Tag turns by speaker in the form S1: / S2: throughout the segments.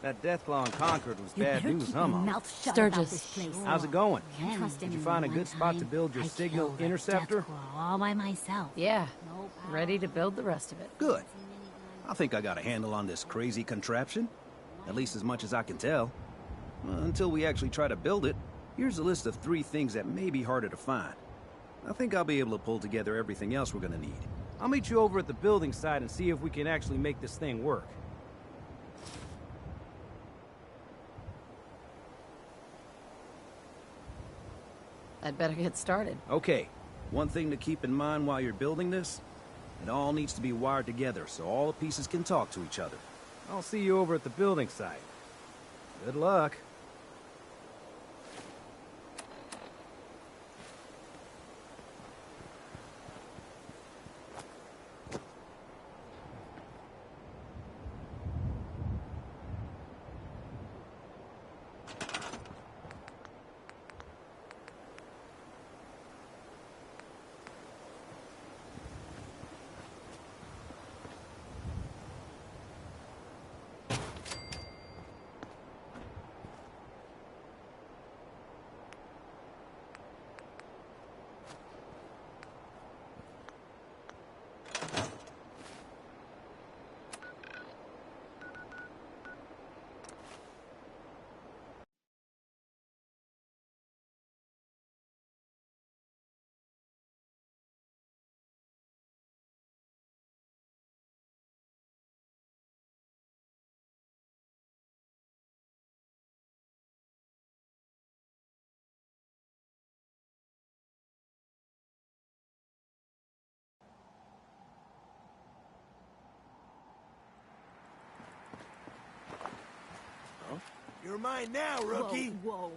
S1: That Deathclaw in Concord was
S2: You
S1: bad
S2: better
S1: news,
S2: keep
S1: huh,
S2: your
S1: Mom?
S2: mouth shut
S3: Sturgis.
S2: about this place.
S1: How's it going?
S2: Can't trust
S1: Did you
S2: anyone
S1: find a
S2: one
S1: good spot to
S2: time.
S1: build your
S2: I
S1: signal
S2: killed a
S1: interceptor?
S2: Deathclaw all by myself.
S3: Yeah,
S2: No power.
S3: ready to build the rest of it.
S4: Good. I think I got a handle on this crazy contraption. At least as much as I can tell. Until we actually try to build it, here's a list of 3 things that may be harder to find. I think I'll be able to pull together everything else we're gonna need.
S1: I'll meet you over at the building site and see if we can actually make this thing work.
S3: I'd better get started.
S4: Okay, one thing to keep in mind while you're building this, it all needs to be wired together so all the pieces can talk to each other.
S1: I'll see you over at the building site. Good luck.
S5: You're mine now, rookie.
S2: Whoa,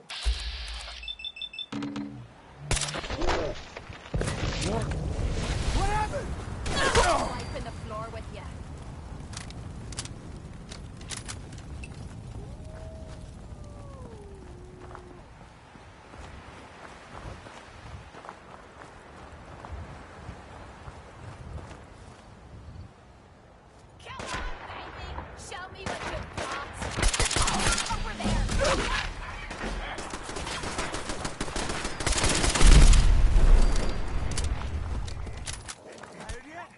S5: What happened?
S6: Wiping the floor with you. Come on, baby. Show me what you've got. Over there.
S5: Tired yet?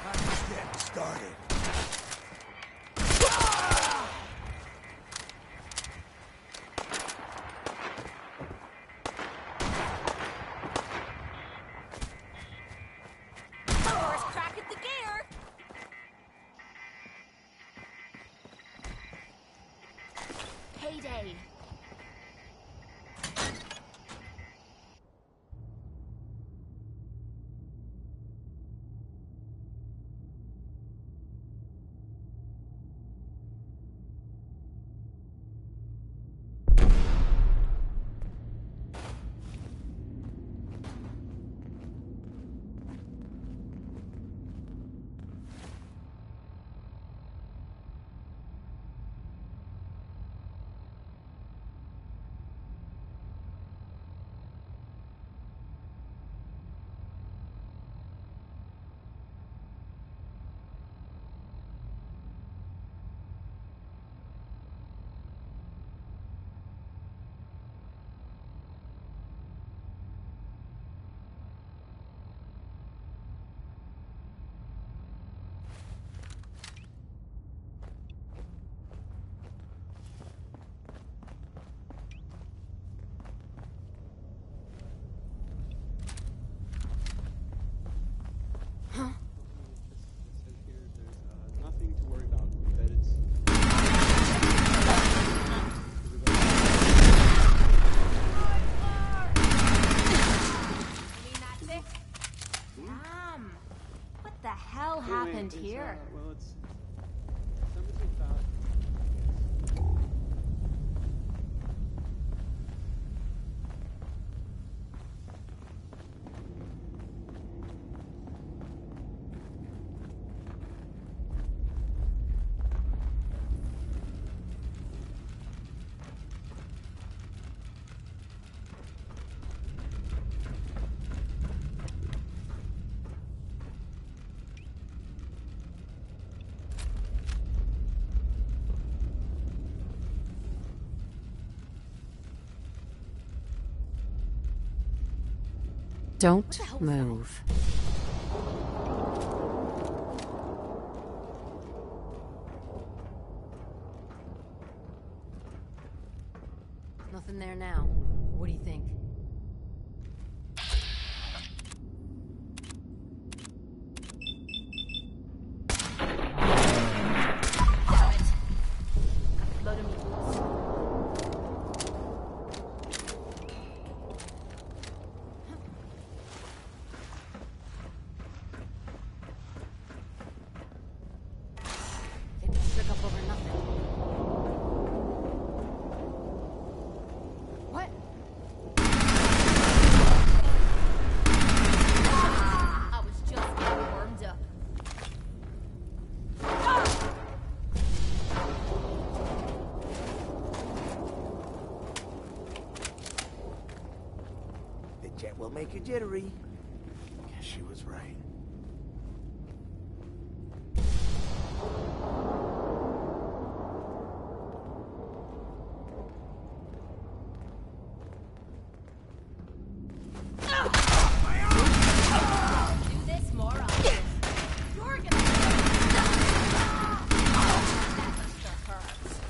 S5: I'm just getting started.
S6: First crack at the gear. Payday.
S3: Don't move. Nothing there now. What do you think?
S6: Damn it. Load him with
S3: Get this trick up over nothing. What?
S6: I was just getting warmed up.
S5: The jet will make you jittery. Guess she was right.
S6: Do this more often. You're gonna That sure hurts.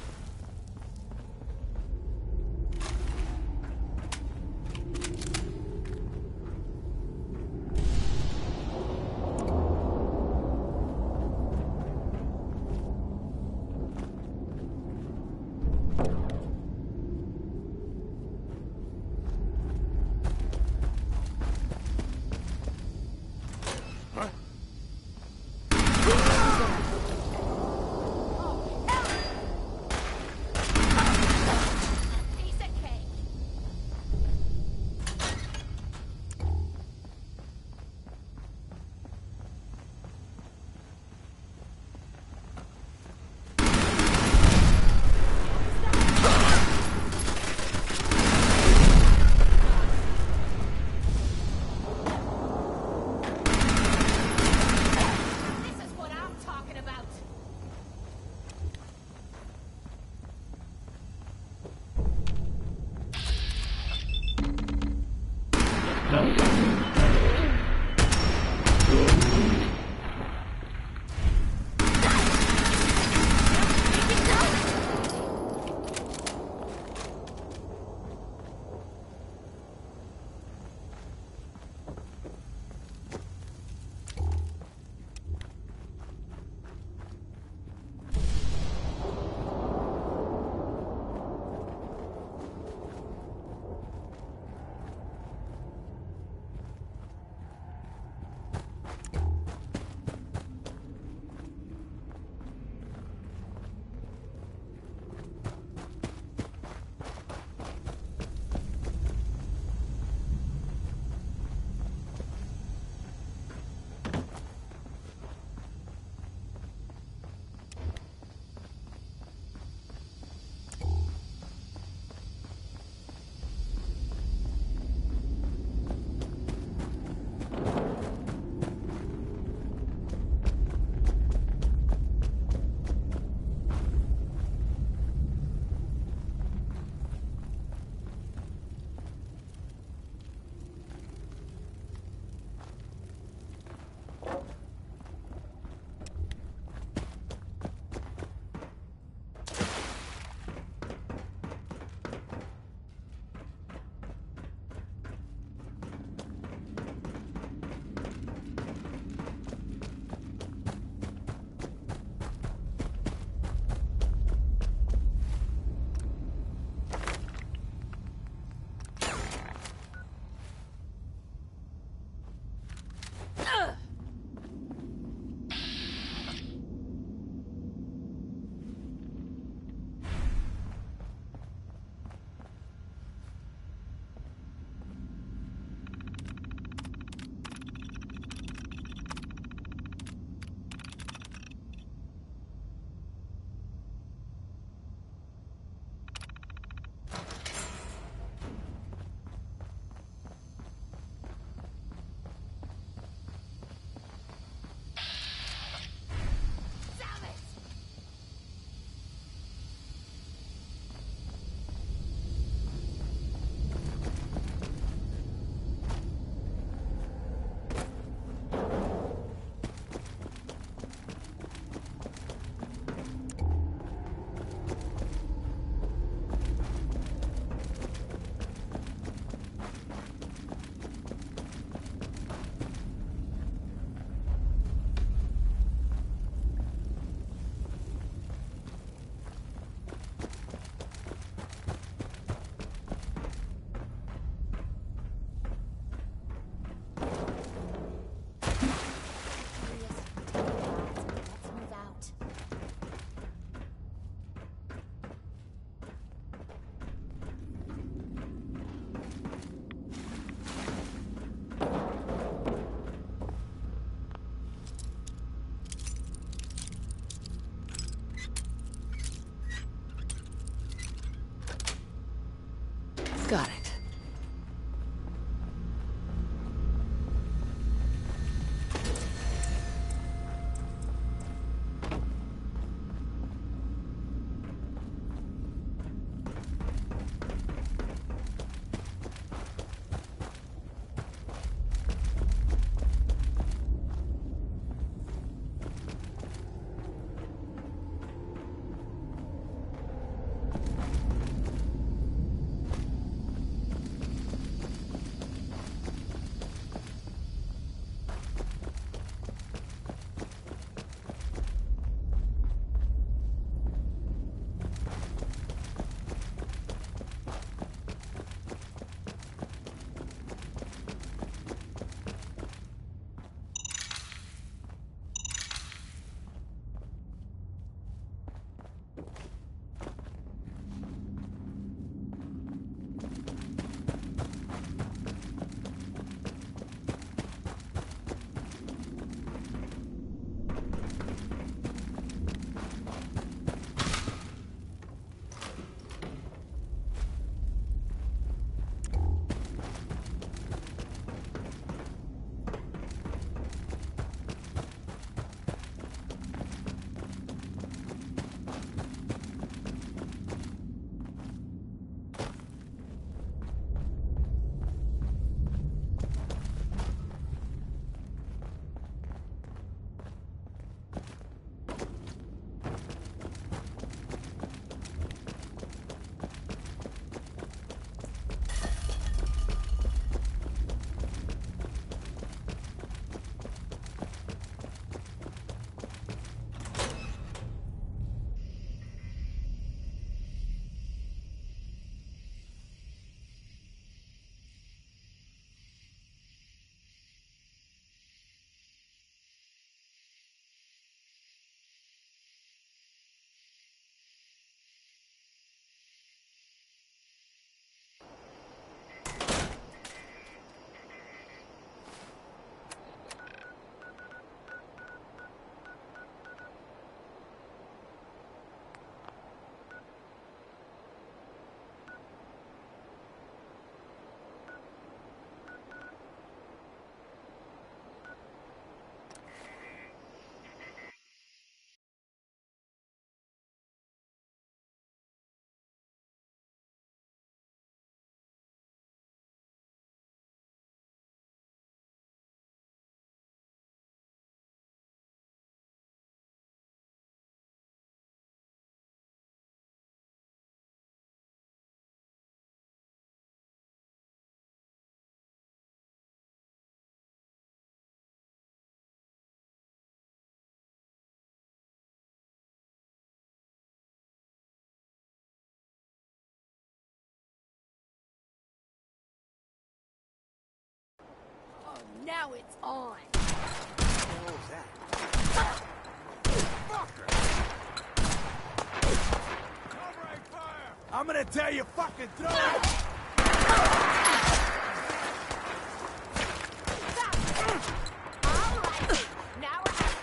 S3: Got it.
S6: Oh, now it's on.
S5: What was that?
S2: I'm gonna tell you fucking throw it!
S6: All right, now we're having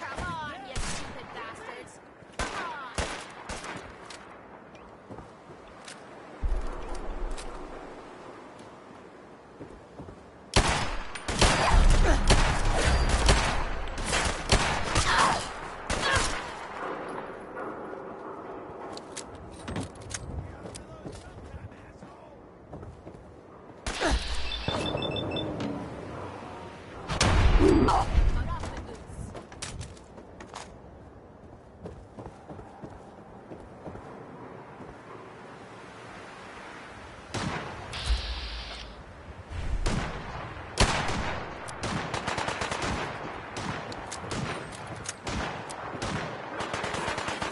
S6: Come on, you stupid bastards. Come on. Cut off the goose.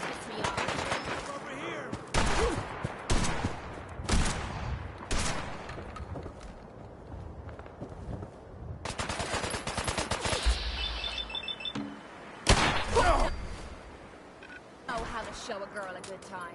S6: Piss me off.
S2: Over here!
S6: girl a good time.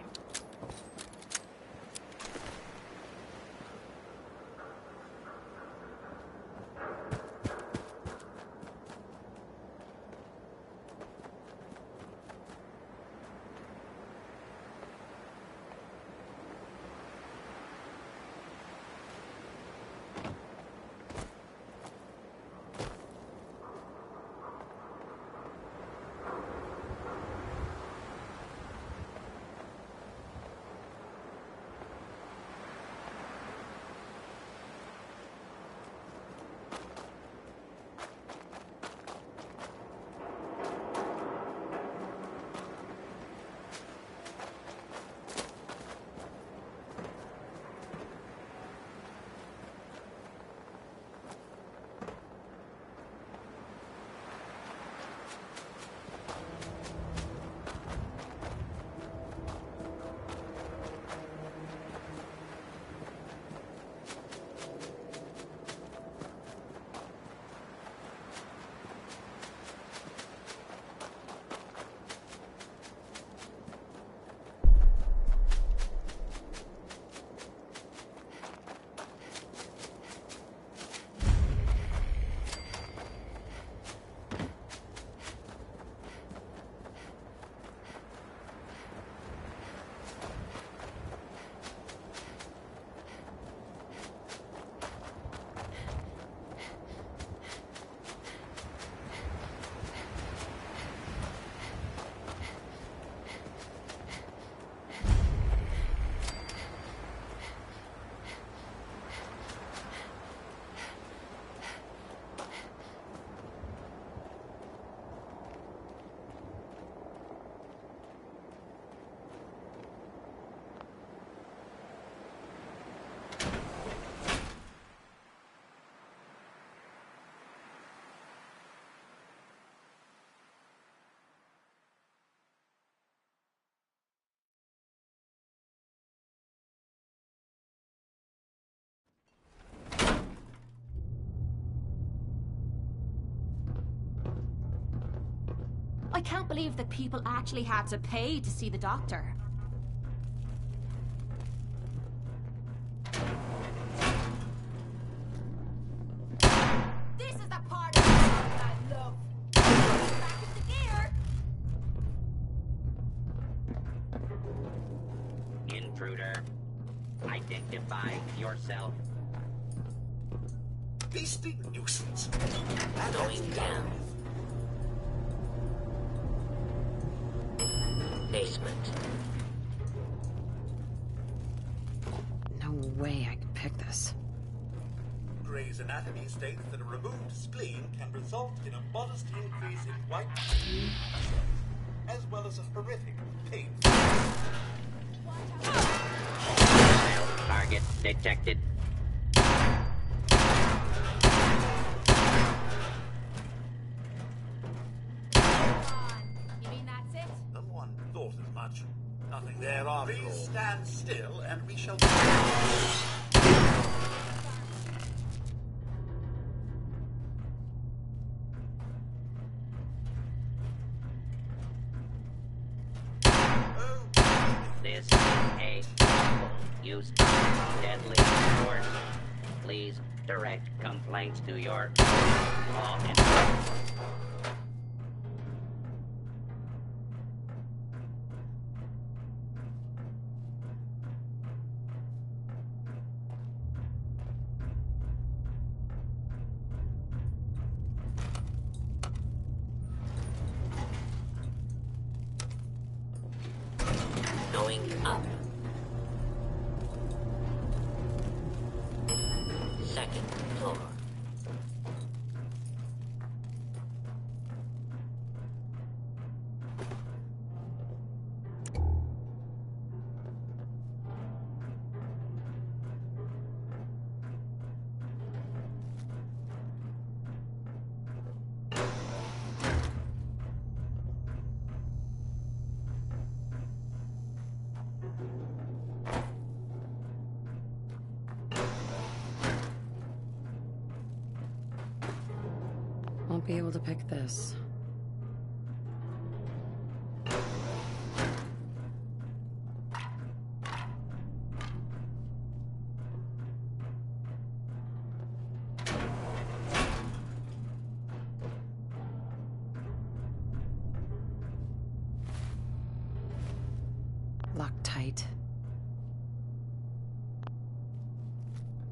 S7: I can't believe that people actually had to pay to see the doctor.
S6: This is the part of the song that I love. Back into gear.
S8: Intruder, identify yourself.
S2: Beastly nuisance.
S8: Going down. Basement.
S3: No way I could pick this.
S9: Gray's Anatomy states that a removed spleen can result in a modest increase in white cells, as well as a horrific pain.
S8: Target detected.
S6: You mean that's it?
S9: Someone thought as much. Nothing there after all. Please stand still and we shall...
S8: This is a use of deadly force. Please direct complaints to your law enforcement. Going up. Second floor.
S3: Won't be able to pick this.
S10: right.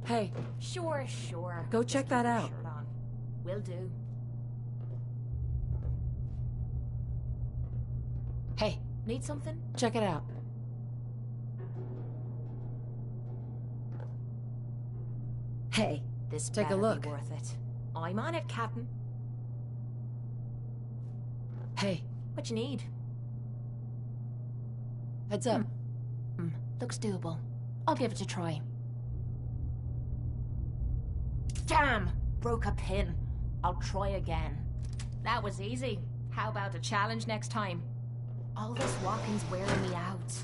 S10: Hey,
S7: Sure, sure.
S10: Go
S7: Just
S10: check
S7: keep
S10: that
S7: your
S10: out.
S7: shirt on. Will do. Hey, need something?
S10: check it out.
S7: Hey, this
S10: Take a
S7: better
S10: look.
S7: be worth it. I'm on it, Captain.
S10: Hey,
S7: What you need?
S10: heads up.
S7: Looks doable. I'll give it a try. Damn! Broke a pin. I'll try again. That was easy. How about a challenge next time? All this walking's wearing me out.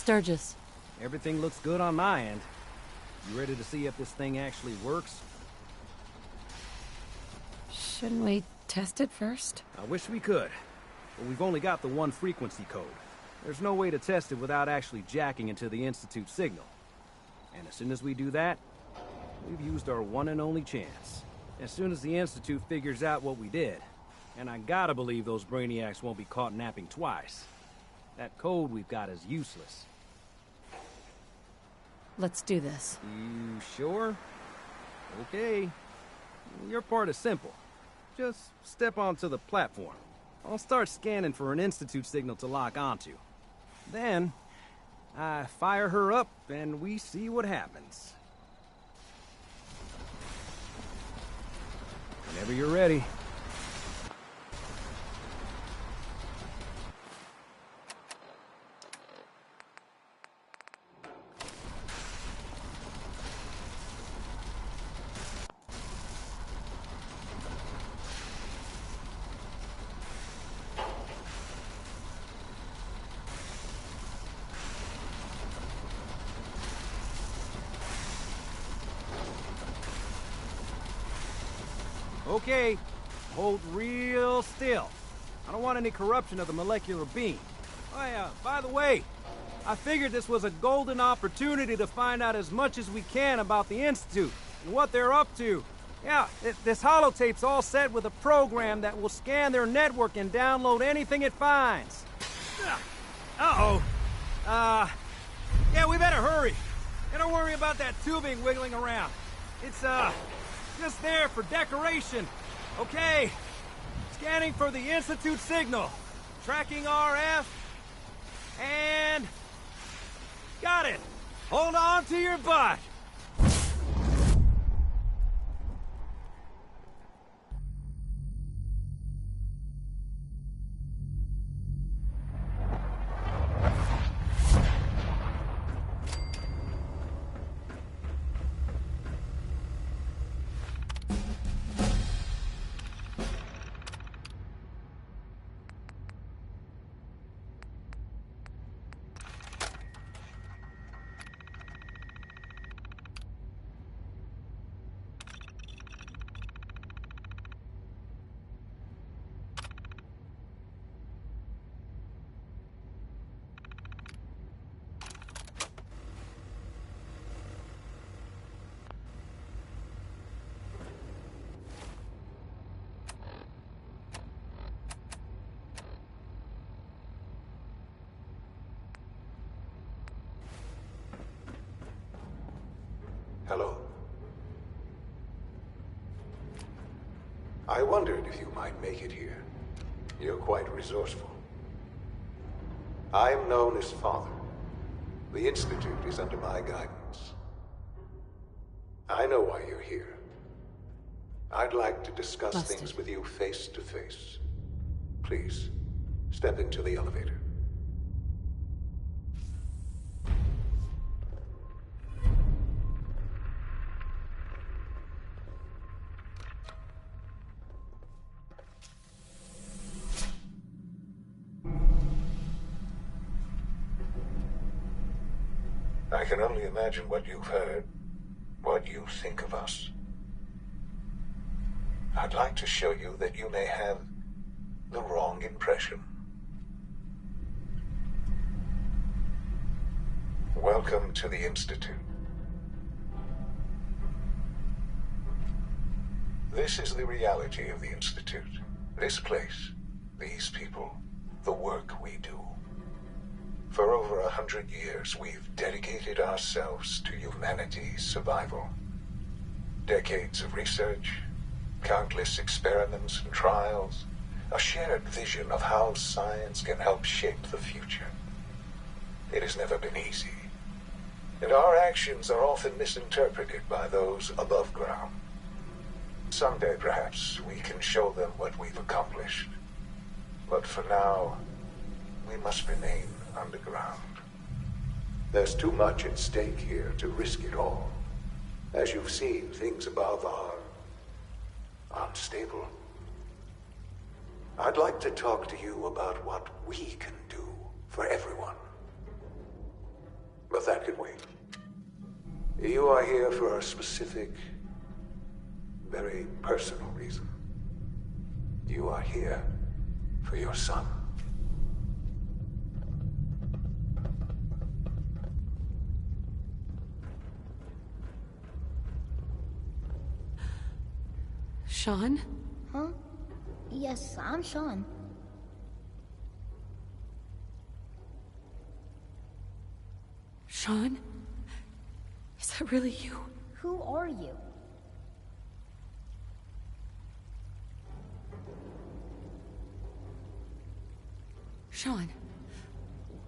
S10: Sturgis.
S1: Everything looks good on my end. You ready to see if this thing actually works?
S10: Shouldn't we test it first?
S1: I wish we could, but we've only got the one frequency code. There's no way to test it without actually jacking into the Institute signal. And as soon as we do that, we've used our one and only chance. As soon as the Institute figures out what we did, and I gotta believe those brainiacs won't be caught napping twice, that code we've got is useless.
S10: Let's do this.
S1: You sure? Okay. Your part is simple. Just step onto the platform. I'll start scanning for an Institute signal to lock onto. Then, I fire her up and we see what happens. Whenever you're ready. Okay, hold real still. I don't want any corruption of the molecular beam. Oh yeah, by the way, I figured this was a golden opportunity to find out as much as we can about the Institute and what they're up to. Yeah, this holotape's all set with a program that will scan their network and download anything it finds. Uh-oh. Yeah, we better hurry. And don't worry about that tubing wiggling around. It's, just there for decoration. Okay. Scanning for the Institute signal. Tracking RF. And... got it. Hold on to your butt.
S11: Hello. I wondered if you might make it here. You're quite resourceful. I am known as Father. The Institute is under my guidance. I know why you're here. I'd like to discuss things with you face to face. Please, step into the elevator. I can only imagine what you've heard, what you think of us. I'd like to show you that you may have the wrong impression. Welcome to the Institute. This is the reality of the Institute. This place, these people, the work we do. For over 100 years, we've dedicated ourselves to humanity's survival. Decades of research, countless experiments and trials, a shared vision of how science can help shape the future. It has never been easy, and our actions are often misinterpreted by those above ground. Someday, perhaps, we can show them what we've accomplished. But for now, we must remain underground. There's too much at stake here to risk it all. As you've seen, things above are unstable. I'd like to talk to you about what we can do for everyone. But that can wait. You are here for a specific, very personal reason. You are here for your son.
S10: Sean?
S12: Huh? Yes, I'm Sean.
S10: Sean? Is that really you?
S12: Who are you?
S10: Sean,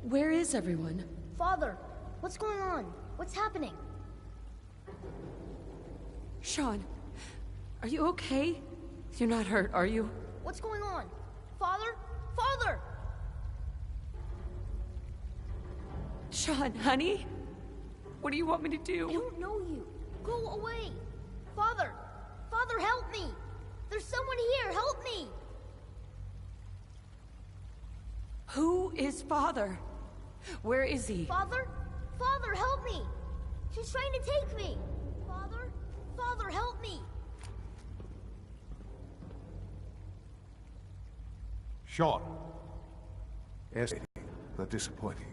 S10: where is everyone?
S12: Father, what's going on? What's happening?
S10: Sean, are you okay? You're not hurt, are you?
S12: What's going on? Father? Father!
S10: Sean, honey? What do you want me to do?
S12: I don't know you. Go away! Father! Father, help me! There's someone here! Help me!
S10: Who is Father? Where is he?
S12: Father? Father, help me! She's trying to take me! Father? Father, help me!
S11: Sean. Yes, but disappointing.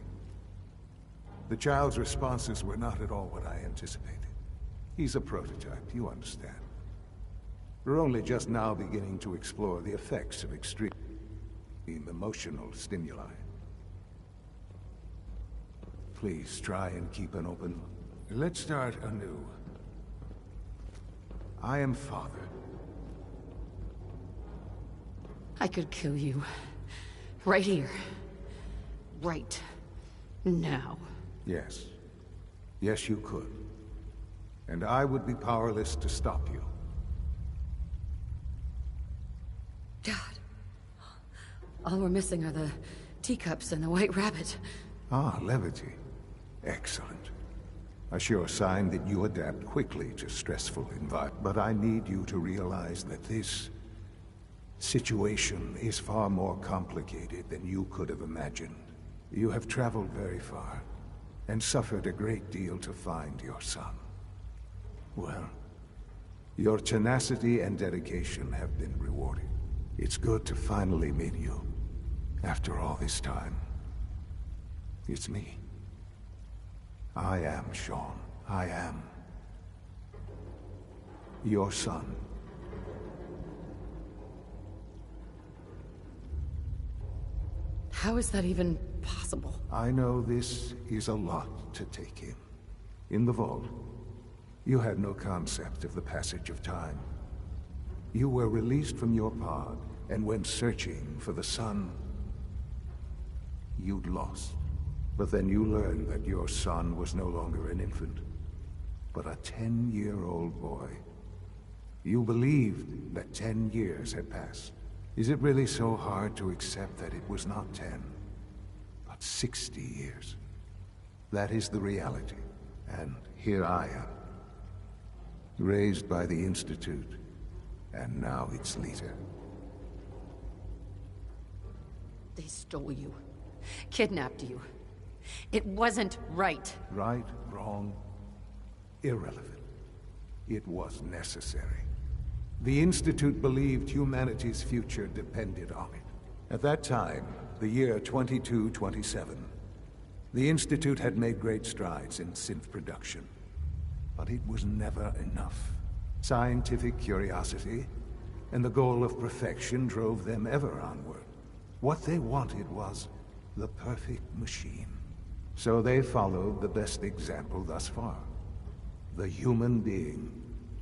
S11: The child's responses were not at all what I anticipated. He's a prototype, you understand. We're only just now beginning to explore the effects of extreme emotional stimuli. Please try and keep an open... Let's start anew. I am Father.
S10: I could kill you. Right here. Right now.
S11: Yes. Yes, you could. And I would be powerless to stop you.
S10: God. All we're missing are the teacups and the white rabbit.
S11: Ah, levity. Excellent. A sure sign that you adapt quickly to stressful environments. But I need you to realize that this situation is far more complicated than you could have imagined. You have traveled very far, and suffered a great deal to find your son. Well, your tenacity and dedication have been rewarded. It's good to finally meet you, after all this time. It's me. I am Sean. I am your son.
S10: How is that even possible?
S11: I know this is a lot to take in. In the vault, you had no concept of the passage of time. You were released from your pod and went searching for the son you'd lost. But then you learned that your son was no longer an infant, but a 10-year-old boy. You believed that 10 years had passed. Is it really so hard to accept that it was not 10, but 60 years? That is the reality, and here I am. Raised by the Institute, and now its leader.
S10: They stole you. Kidnapped you. It wasn't right.
S11: Right, wrong, irrelevant. It was necessary. The Institute believed humanity's future depended on it. At that time, the year 2227, the Institute had made great strides in synth production. But it was never enough. Scientific curiosity and the goal of perfection drove them ever onward. What they wanted was the perfect machine. So they followed the best example thus far. The human being.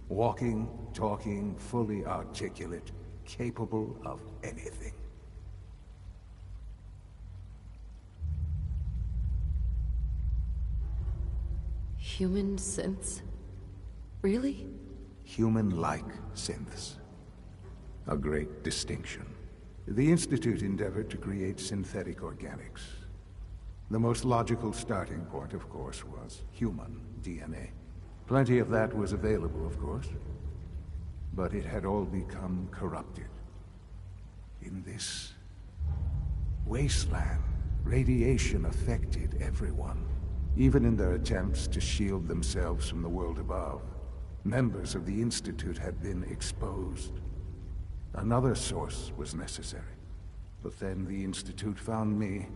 S11: Walking, talking, fully articulate, capable of anything.
S10: Human synths? Really?
S11: Human-like synths. A great distinction. The Institute endeavored to create synthetic organics. The most logical starting point, of course, was human DNA. Plenty of that was available, of course, but it had all become corrupted. In this wasteland, radiation affected everyone, even in their attempts to shield themselves from the world above. Members of the Institute had been exposed. Another source was necessary. But then the Institute found me,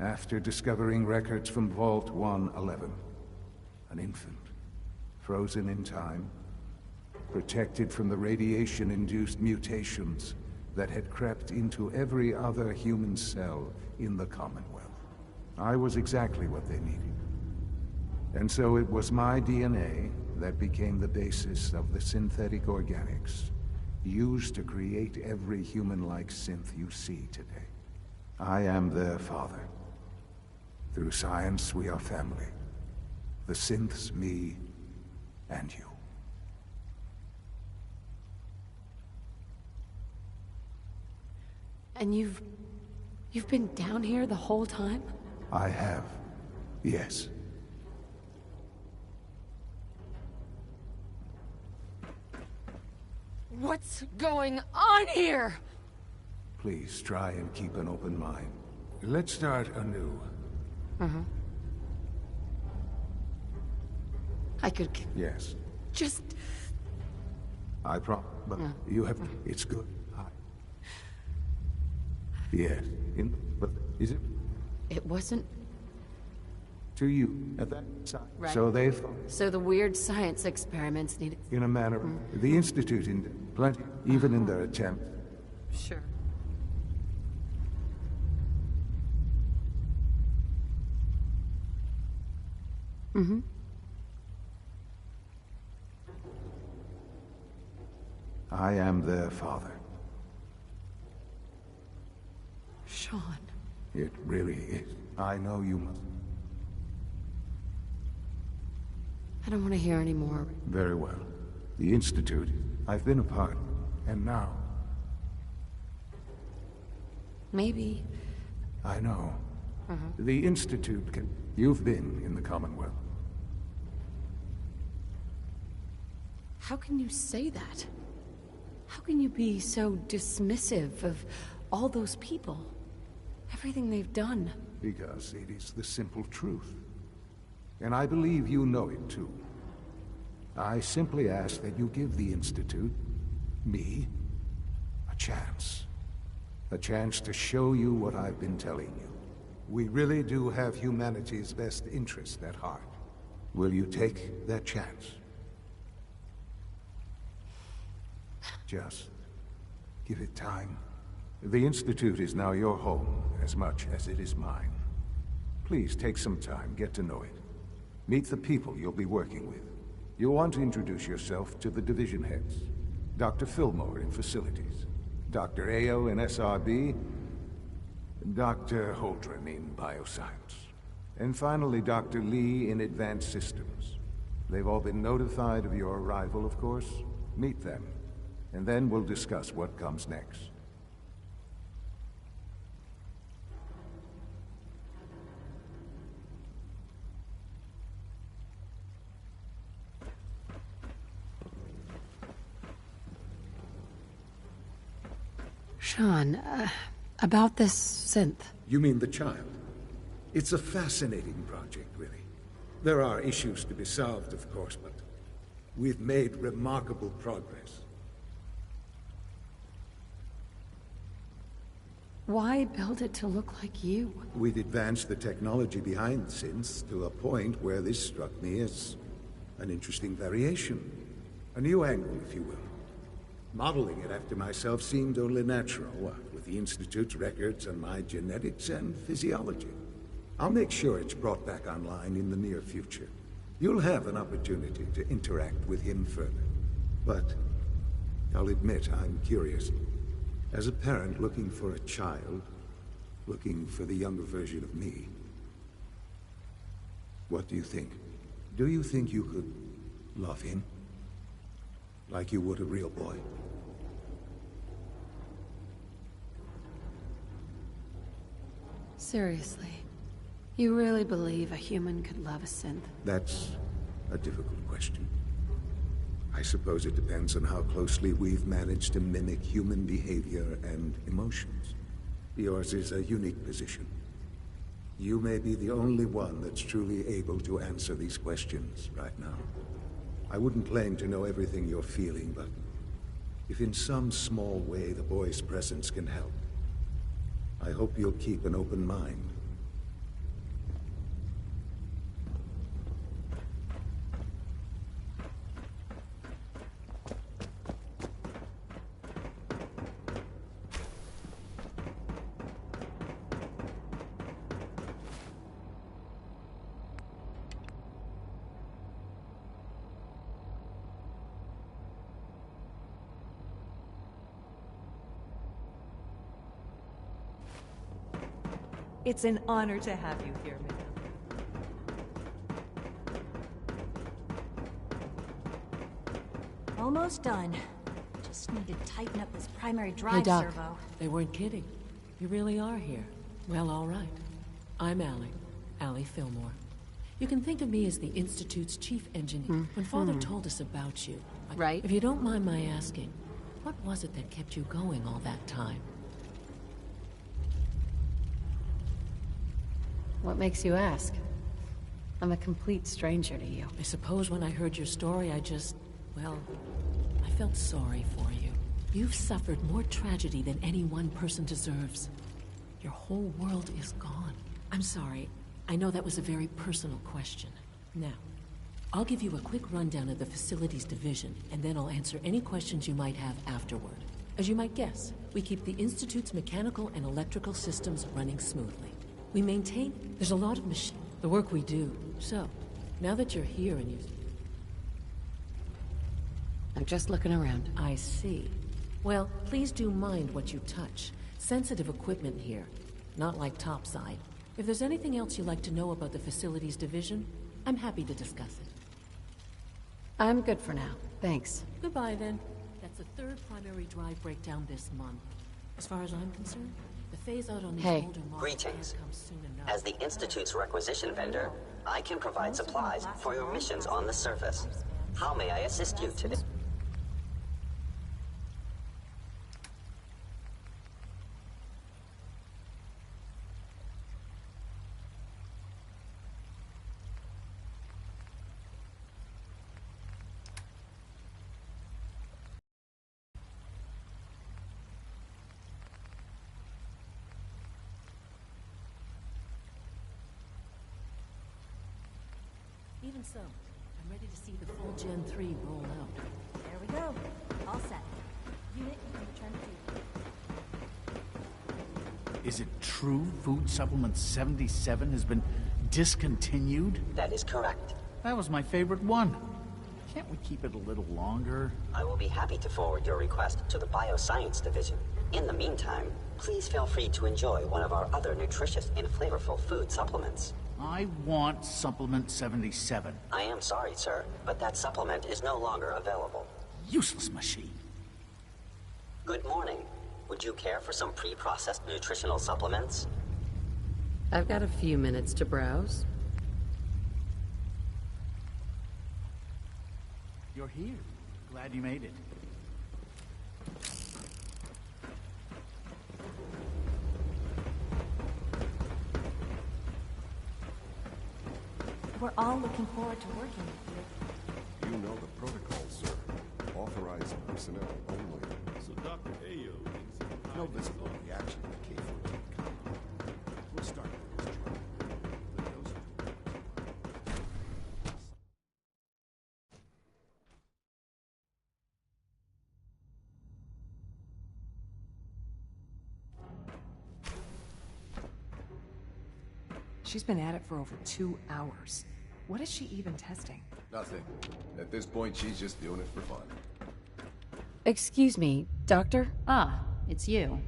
S11: after discovering records from Vault 111. An infant, frozen in time, protected from the radiation-induced mutations that had crept into every other human cell in the Commonwealth. I was exactly what they needed. And so it was my DNA that became the basis of the synthetic organics used to create every human-like synth you see today. I am their father. Through science, we are family. The synths, me, and you.
S10: And you've been down here the whole time?
S11: I have, yes.
S10: What's going on here?
S11: Please try and keep an open mind. Let's start anew.
S10: I could...
S11: Yes.
S10: Just...
S11: But you have... It's good.
S13: Yes. But is it?
S10: It wasn't...
S13: To you, at that time.
S10: Right.
S13: So they
S10: So the weird science experiments needed...
S13: in a manner, the Institute in plenty, even in their attempt.
S10: Sure. Mm-hmm.
S13: I am their father.
S10: Sean.
S13: It really is. I know you must.
S10: I don't want to hear any more.
S13: Very well. The Institute, I've been a part, and now...
S10: Maybe.
S13: I know. The Institute can... You've been in the Commonwealth.
S10: How can you say that? How can you be so dismissive of all those people? Everything they've done?
S13: Because it is the simple truth. And I believe you know it too. I simply ask that you give the Institute, me, a chance. A chance to show you what I've been telling you. We really do have humanity's best interest at heart. Will you take that chance? Just give it time. The Institute is now your home as much as it is mine. Please take some time, get to know it. Meet the people you'll be working with. You'll want to introduce yourself to the division heads. Dr. Fillmore in Facilities, Dr. Ayo in SRB, Dr. Holdren in Bioscience, and finally Dr. Lee in Advanced Systems. They've all been notified of your arrival, of course. Meet them, and then we'll discuss what comes next.
S10: Sean, about this synth.
S13: You mean the child? It's a fascinating project, really. There are issues to be solved, of course, but we've made remarkable progress.
S10: Why build it to look like you?
S13: We've advanced the technology behind synths to a point where this struck me as an interesting variation. A new angle, if you will. Modeling it after myself seemed only natural, with the Institute's records and my genetics and physiology. I'll make sure it's brought back online in the near future. You'll have an opportunity to interact with him further. But I'll admit I'm curious. As a parent looking for a child, looking for the younger version of me, what do you think? Do you think you could love him? Like you would a real boy?
S10: Seriously, you really believe a human could love a synth?
S13: That's a difficult question. I suppose it depends on how closely we've managed to mimic human behavior and emotions. Yours is a unique position. You may be the only one that's truly able to answer these questions right now. I wouldn't claim to know everything you're feeling, but if in some small way the boy's presence can help, I hope you'll keep an open mind.
S14: It's an honor to have you here, madam.
S15: Almost done. Just need to tighten up this primary drive
S16: Hey, Doc.
S15: servo.
S16: They weren't kidding. You really are here. Well, all right. I'm Allie Fillmore. You can think of me as the Institute's chief engineer. When Father told us about you...
S10: Right.
S16: If you don't mind my asking, what was it that kept you going all that time?
S10: What makes you ask? I'm a complete stranger to you.
S16: I suppose when I heard your story, well, I felt sorry for you. You've suffered more tragedy than any one person deserves. Your whole world is gone. I'm sorry. I know that was a very personal question. Now, I'll give you a quick rundown of the Facilities Division, and then I'll answer any questions you might have afterward. As you might guess, we keep the Institute's mechanical and electrical systems running smoothly. We maintain... There's a lot of the work we do. So, now that you're here and
S3: I'm just looking around.
S16: I see. Well, please do mind what you touch. Sensitive equipment here. Not like topside. If there's anything else you'd like to know about the Facilities Division, I'm happy to discuss it.
S3: I'm good for now. Thanks.
S16: Goodbye, then. That's the third primary drive breakdown this month. As far as I'm concerned, the phase-out on these older models
S17: Greetings.
S16: can't come soon enough.
S17: As the Institute's requisition vendor, I can provide supplies for your missions on the surface. How may I assist you today?
S16: Even so, I'm ready to see the full Gen 3 roll out.
S15: There we go. All set. Unit, you can return to...
S2: Is it true Food Supplement 77 has been discontinued?
S17: That is correct.
S2: That was my favorite one. Can't we keep it a little longer?
S17: I will be happy to forward your request to the Bioscience Division. In the meantime, please feel free to enjoy one of our other nutritious and flavorful food supplements.
S2: I want Supplement 77.
S17: I am sorry, sir, but that supplement is no longer available.
S2: Useless machine.
S17: Good morning. Would you care for some pre-processed nutritional supplements?
S3: I've got a few minutes to browse.
S2: You're here. Glad you made it.
S15: We're all looking forward to working with you.
S18: You know the protocol, sir. Authorized personnel only.
S19: So Dr. Ayo thinks
S18: no visible reaction to K-14 compound. We'll start with this trial. The dosage.
S14: She's been at it for over 2 hours. What is she even testing?
S18: Nothing. At this point, she's just doing it for fun.
S3: Excuse me, Doctor?
S20: Ah, it's you.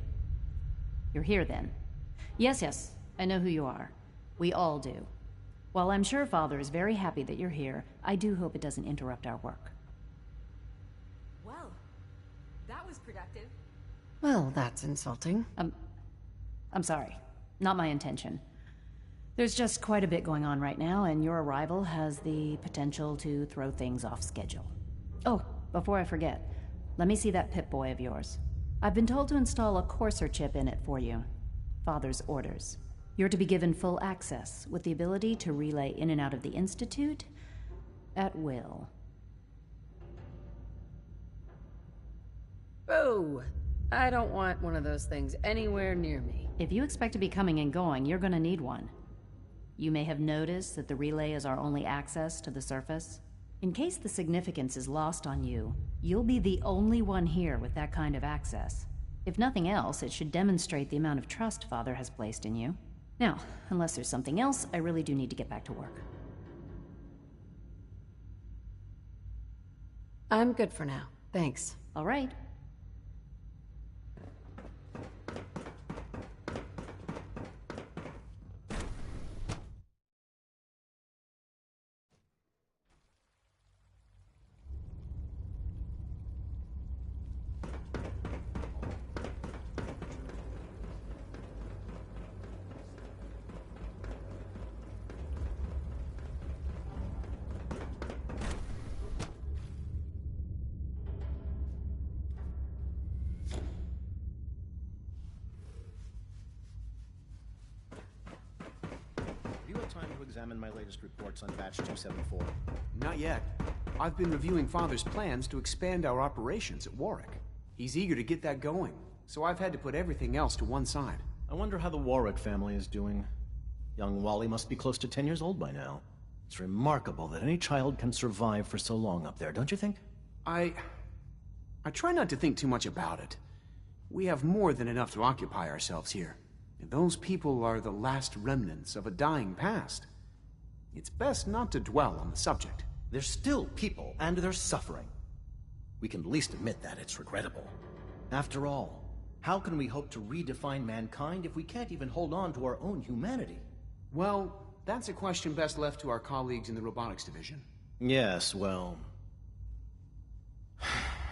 S20: You're here then. Yes, I know who you are. We all do. While I'm sure Father is very happy that you're here, I do hope it doesn't interrupt our work.
S14: Well, that was productive.
S3: Well, that's insulting.
S20: I'm sorry. Not my intention. There's just quite a bit going on right now, and your arrival has the potential to throw things off schedule. Oh, before I forget, let me see that Pip-Boy of yours. I've been told to install a Courser chip in it for you. Father's orders. You're to be given full access, with the ability to relay in and out of the Institute at will.
S3: Oh, I don't want one of those things anywhere near me.
S20: If you expect to be coming and going, you're gonna need one. You may have noticed that the relay is our only access to the surface. In case the significance is lost on you, you'll be the only one here with that kind of access. If nothing else, it should demonstrate the amount of trust Father has placed in you. Now, unless there's something else, I really do need to get back to work.
S3: I'm good for now. Thanks.
S20: All right.
S1: Examine my latest reports on Batch 274.
S21: Not yet. I've been reviewing Father's plans to expand our operations at Warwick. He's eager to get that going, so I've had to put everything else to one side.
S4: I wonder how the Warwick family is doing. Young Wally must be close to 10 years old by now. It's remarkable that any child can survive for so long up there, don't you think?
S21: I try not to think too much about it. We have more than enough to occupy ourselves here. And those people are the last remnants of a dying past. It's best not to dwell on the subject.
S4: They're still people, and they're suffering. We can at least admit that it's regrettable. After all, how can we hope to redefine mankind if we can't even hold on to our own humanity?
S21: Well, that's a question best left to our colleagues in the robotics division.
S4: Yes, well...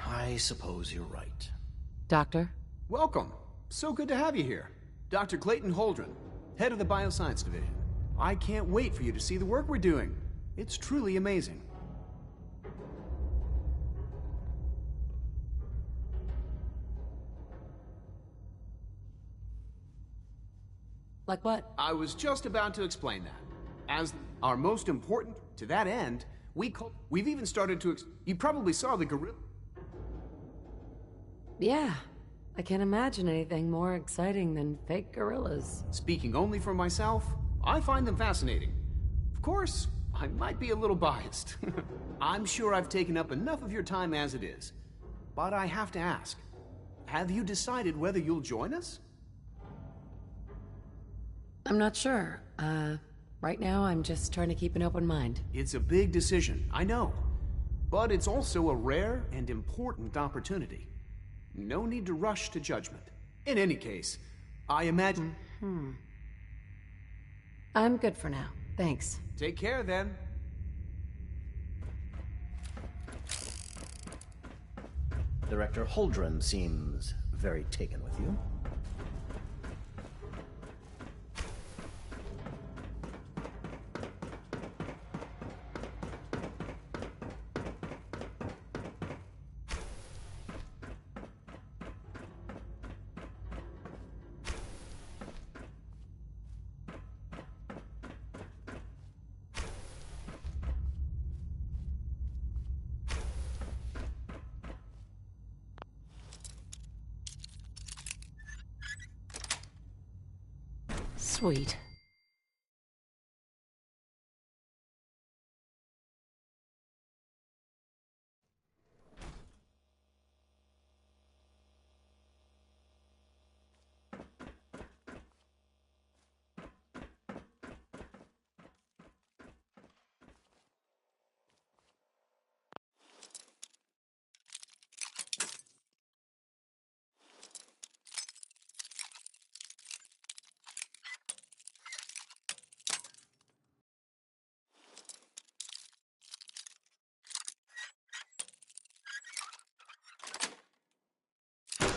S4: I suppose you're right.
S10: Doctor?
S21: Welcome. So good to have you here. Dr. Clayton Holdren, head of the Bioscience Division. I can't wait for you to see the work we're doing. It's truly amazing.
S10: Like what?
S21: I was just about to explain that. As our most important, to that end, we've even started to you probably saw the gorilla.
S10: Yeah. I can't imagine anything more exciting than fake gorillas.
S21: Speaking only for myself, I find them fascinating. Of course, I might be a little biased. I'm sure I've taken up enough of your time as it is. But I have to ask, have you decided whether you'll join us?
S10: I'm not sure. Right now I'm just trying to keep an open mind.
S21: It's a big decision, I know. But it's also a rare and important opportunity. No need to rush to judgment. In any case, I imagine...
S10: I'm good for now. Thanks.
S21: Take care, then.
S4: Director Holdren seems very taken with you.
S10: Sweet.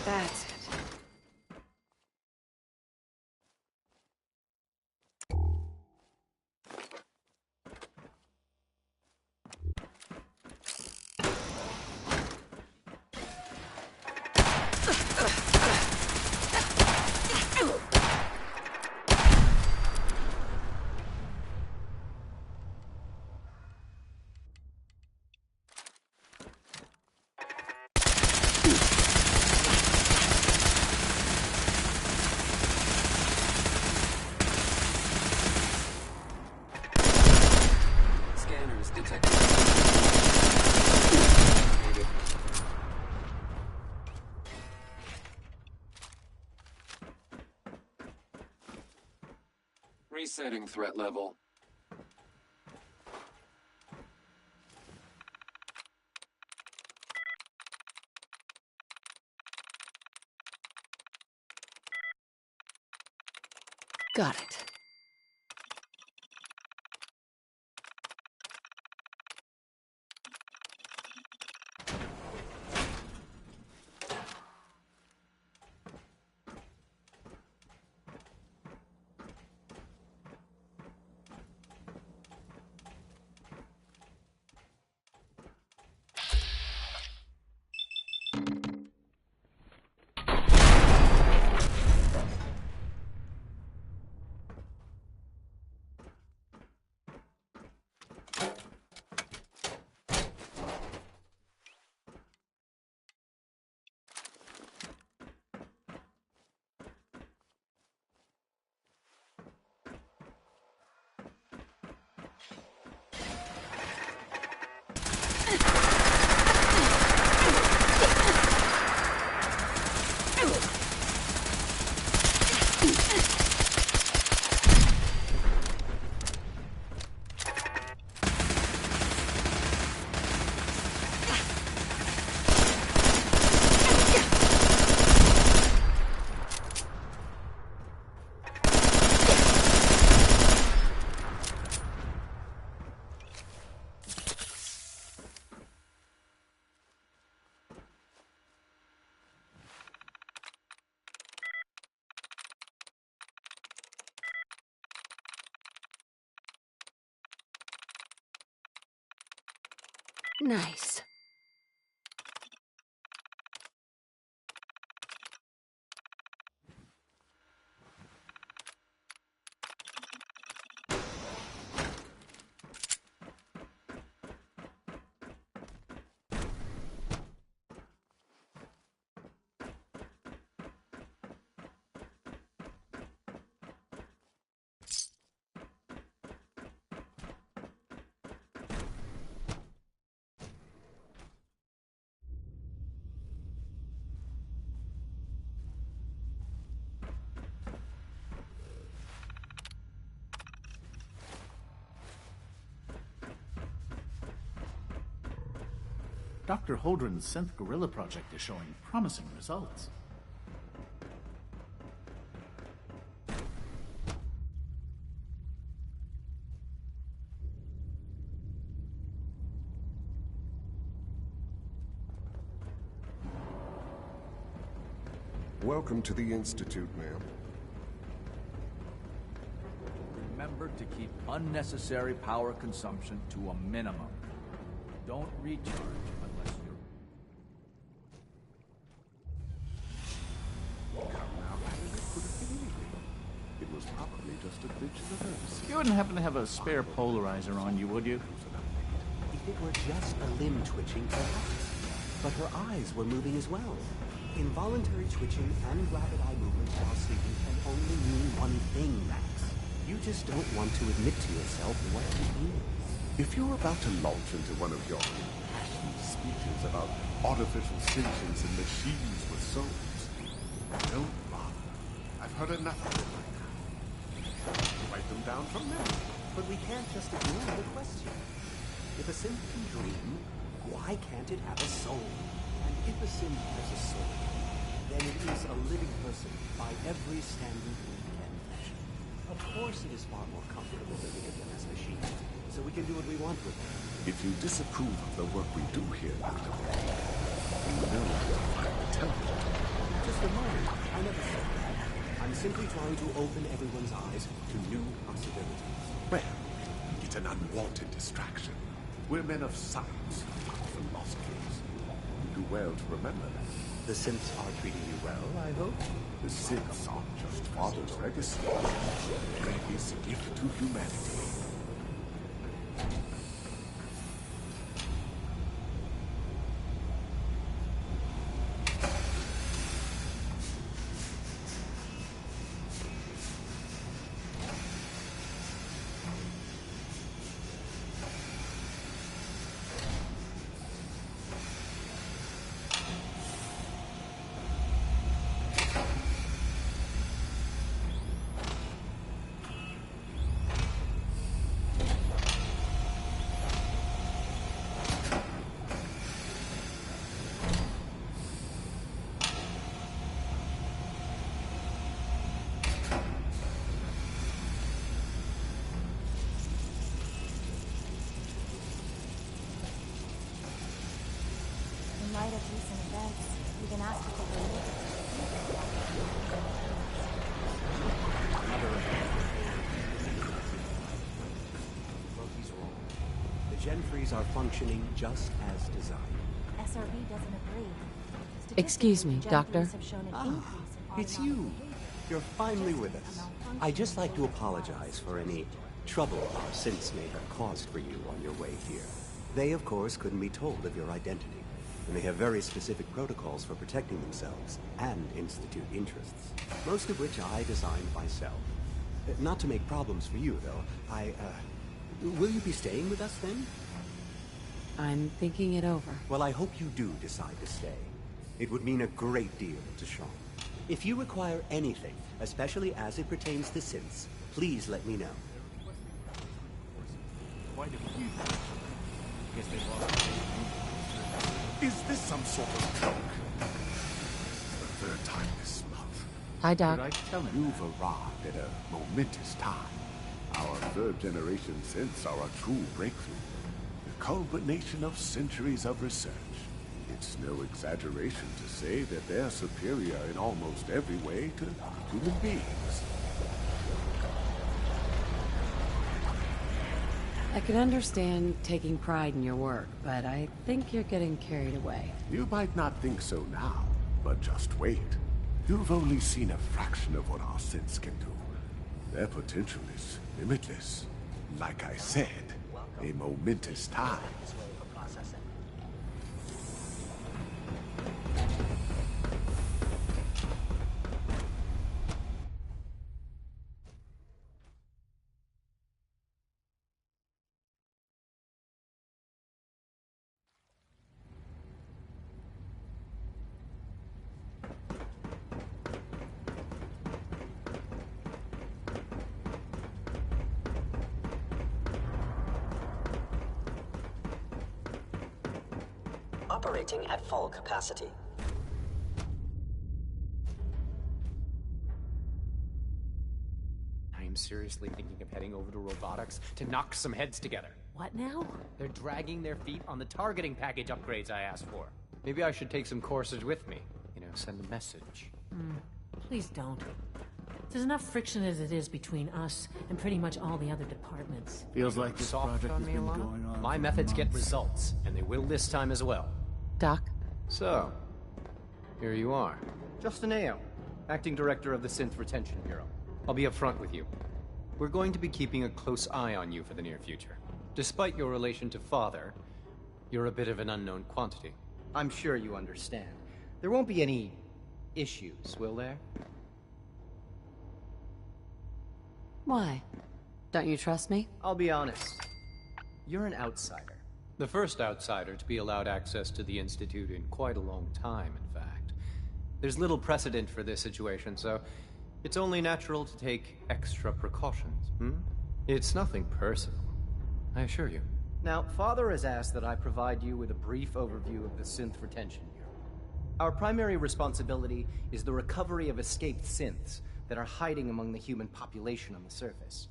S10: That's it.
S22: Resetting threat level.
S10: Got it.
S3: Nice.
S5: Dr. Holdren's synth gorilla project is showing promising results.
S22: Welcome to the Institute, ma'am.
S23: Remember to keep unnecessary power consumption to a minimum. Don't recharge unless you're...
S22: It was probably just a glitch in the verse.
S5: You wouldn't happen to have a spare polarizer on you, would you?
S24: If it were just a limb twitching, perhaps. But her eyes were moving as well. Involuntary twitching and rapid eye movement while sleeping can only mean one thing, Max. You just don't want to admit to yourself what it means.
S22: If you're about to launch into one of your impassioned speeches about artificial sentience and machines with souls, don't bother. I've heard enough of it by now. Write them down from memory.
S24: But we can't just ignore the question. If a synth can dream, why can't it have a soul? And if a synth has a soul, then it is a living person by every standard we can measure. Of course it is far more comfortable living in them as machines, so we can do what we want with them.
S22: If you disapprove of the work we do here, Dr. Bray, you know you'll find intelligent.
S24: Just a moment. I never said that. I'm simply trying to open everyone's eyes to new possibilities.
S22: Well, it's an unwanted distraction. We're men of science, not philosophers. You do well to remember that.
S24: The synths are treating you well, I hope?
S22: The synths aren't just Father's legacy. They're his gift to humanity.
S15: In light of recent events, we've been asked to take a look
S24: Loki's wrong. The Gen-Frees are functioning just as designed.
S15: SRB doesn't agree.
S20: Excuse me, Doctor.
S24: It's you. You're finally with us. I'd just like to apologize for any trouble our synths may have caused for you on your way here. They, of course, couldn't be told of your identity, and they have very specific protocols for protecting themselves and Institute interests, most of which I designed myself. Not to make problems for you, though. Will you be staying with us then?
S20: I'm thinking it over.
S24: Well, I hope you do decide to stay. It would mean a great deal to Sean. If you require anything, especially as it pertains to synths, please let me know.
S23: Quite a few. Guess they lost.
S22: Is this some sort of joke? It's the third time this month.
S20: Hi, Doc.
S22: Did I tell him you've arrived at a momentous time? Our third-generation synths are a true breakthrough. The culmination of centuries of research. It's no exaggeration to say that they're superior in almost every way to human beings.
S20: I can understand taking pride in your work, but I think you're getting carried away.
S22: You might not think so now, but just wait. You've only seen a fraction of what our synths can do. Their potential is limitless. Like I said, a momentous time.
S17: Operating at full capacity.
S6: I am seriously thinking of heading over to robotics to knock some heads together.
S16: What now?
S6: They're dragging their feet on the targeting package upgrades I asked for. Maybe I should take some courses with me. You know, send a message.
S16: Please don't. There's enough friction as it is between us and pretty much all the other departments.
S5: Feels like this
S6: Soft
S5: project
S6: on
S5: has
S6: me,
S5: been
S6: Alana?
S5: going on
S6: My
S5: for
S6: methods get
S5: months.
S6: results, and they will this time as well.
S20: Doc?
S6: So, here you are. Justin Ayo, Acting Director of the Synth Retention Bureau. I'll be upfront with you. We're going to be keeping a close eye on you for the near future. Despite your relation to Father, you're a bit of an unknown quantity. I'm sure you understand. There won't be any issues, will there?
S20: Why? Don't you trust me?
S6: I'll be honest. You're an outsider. The first outsider to be allowed access to the Institute in quite a long time, in fact. There's little precedent for this situation, so it's only natural to take extra precautions, It's nothing personal, I assure you. Now, Father has asked that I provide you with a brief overview of the Synth Retention Bureau. Our primary responsibility is the recovery of escaped synths that are hiding among the human population on the surface.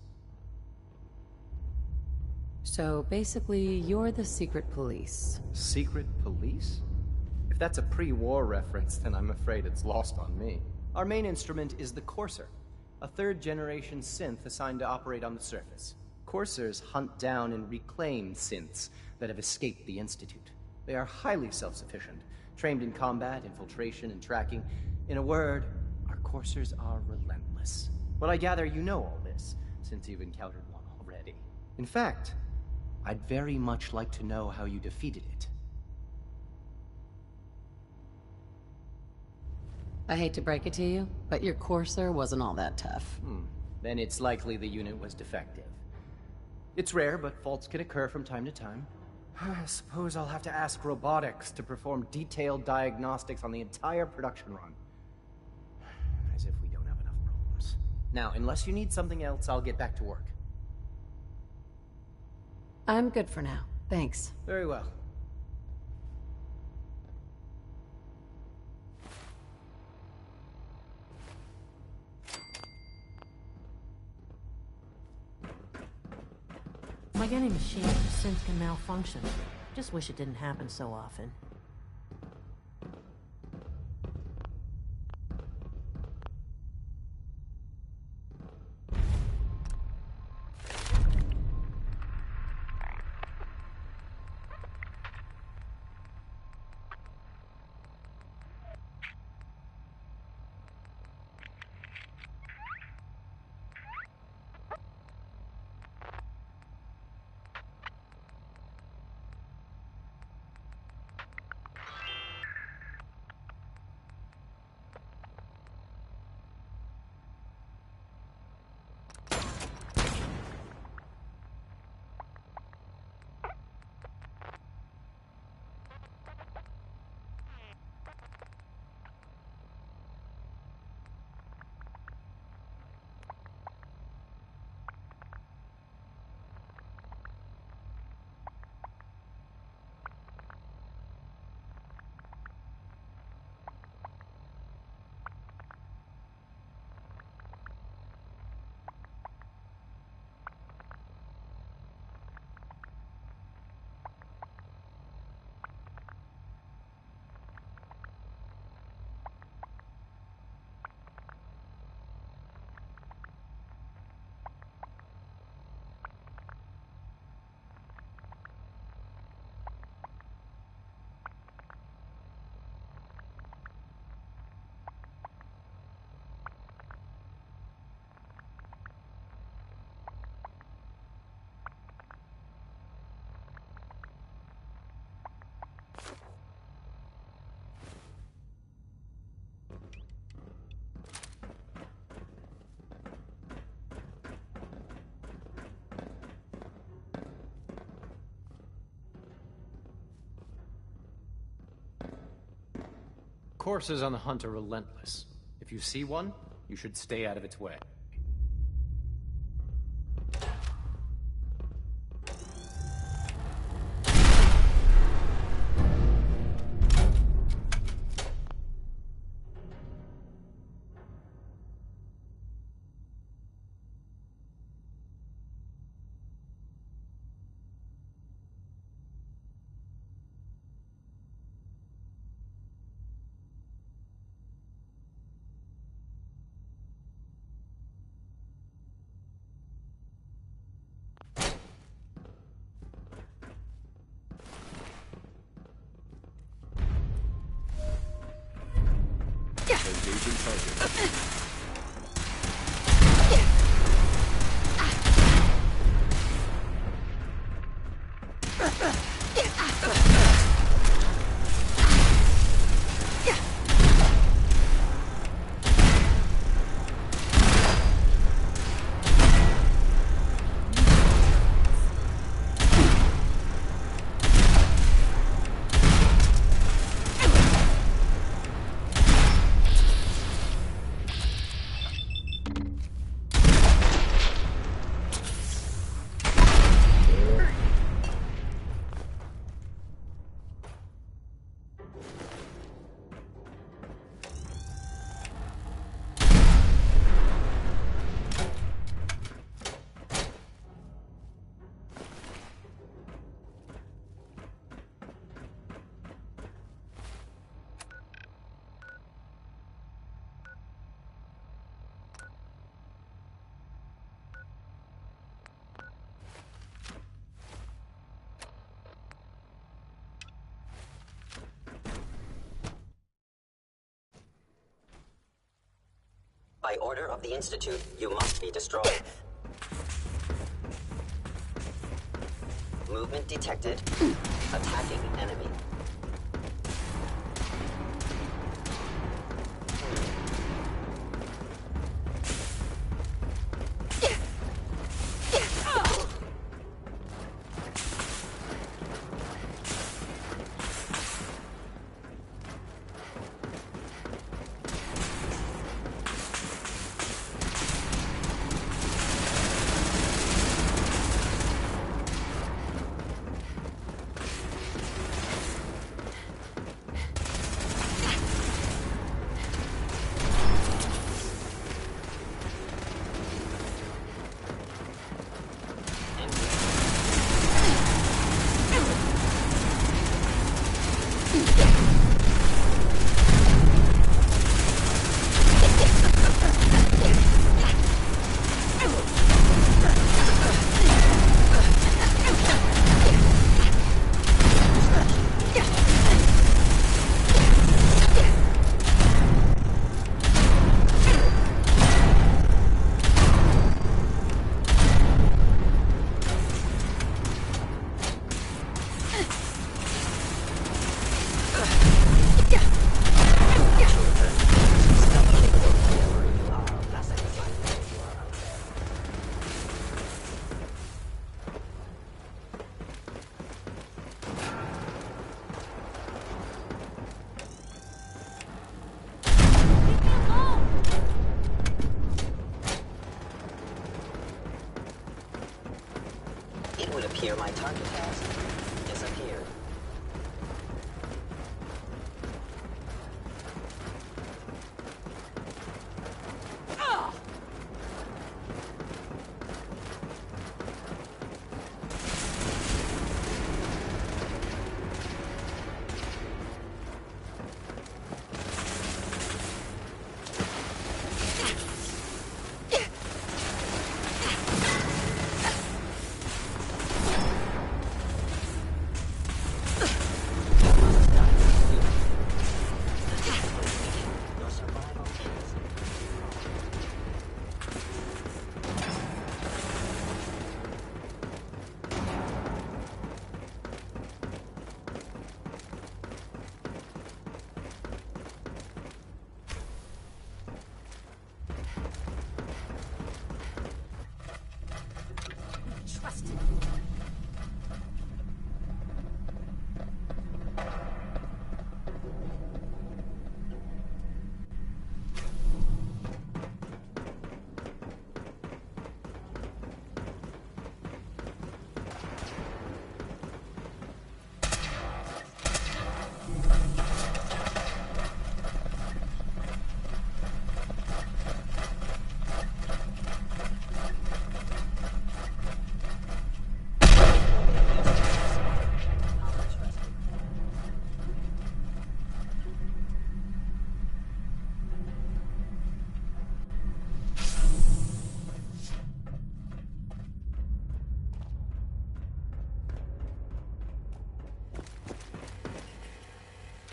S20: So basically, you're the secret police.
S6: Secret police? If that's a pre-war reference, then I'm afraid it's lost on me. Our main instrument is the Courser, a third-generation synth assigned to operate on the surface. Coursers hunt down and reclaim synths that have escaped the Institute. They are highly self-sufficient, trained in combat, infiltration, and tracking. In a word, our Coursers are relentless. But I gather you know all this, since you've encountered one already. In fact, I'd very much like to know how you defeated it.
S20: I hate to break it to you, but your Courser wasn't all that tough.
S6: Then it's likely the unit was defective. It's rare, but faults can occur from time to time. I suppose I'll have to ask robotics to perform detailed diagnostics on the entire production run. As if we don't have enough problems. Now, unless you need something else, I'll get back to work.
S20: I'm good for now. Thanks.
S6: Very well.
S16: Like any machine, the synth can malfunction. Just wish it didn't happen so often.
S6: coursers on the hunt are relentless. If you see one, you should stay out of its way.
S23: Engaging target.
S17: By order of the Institute, you must be destroyed. Movement detected. Attacking enemy.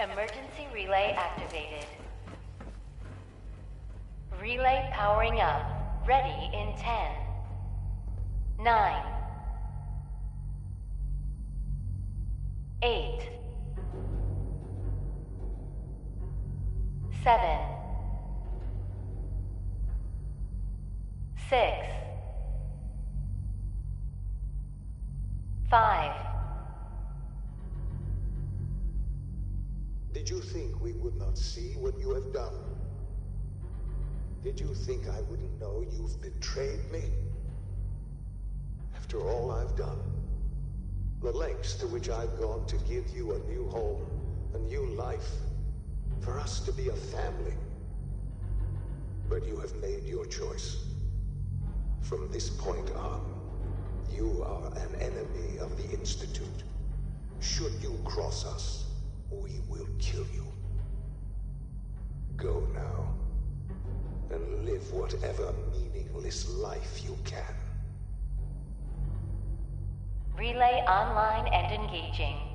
S7: Emergency relay activated. Relay powering up. Ready in 10, 9, 8, 7, 6, 5.
S11: Did you think we would not see what you have done? Did you think I wouldn't know you've betrayed me? After all I've done, the lengths to which I've gone to give you a new home, a new life, for us to be a family. But you have made your choice. From this point on, you are an enemy of the Institute. Should you cross us, we will kill you. Go now, and live whatever meaningless life you can.
S7: Relay online and engaging.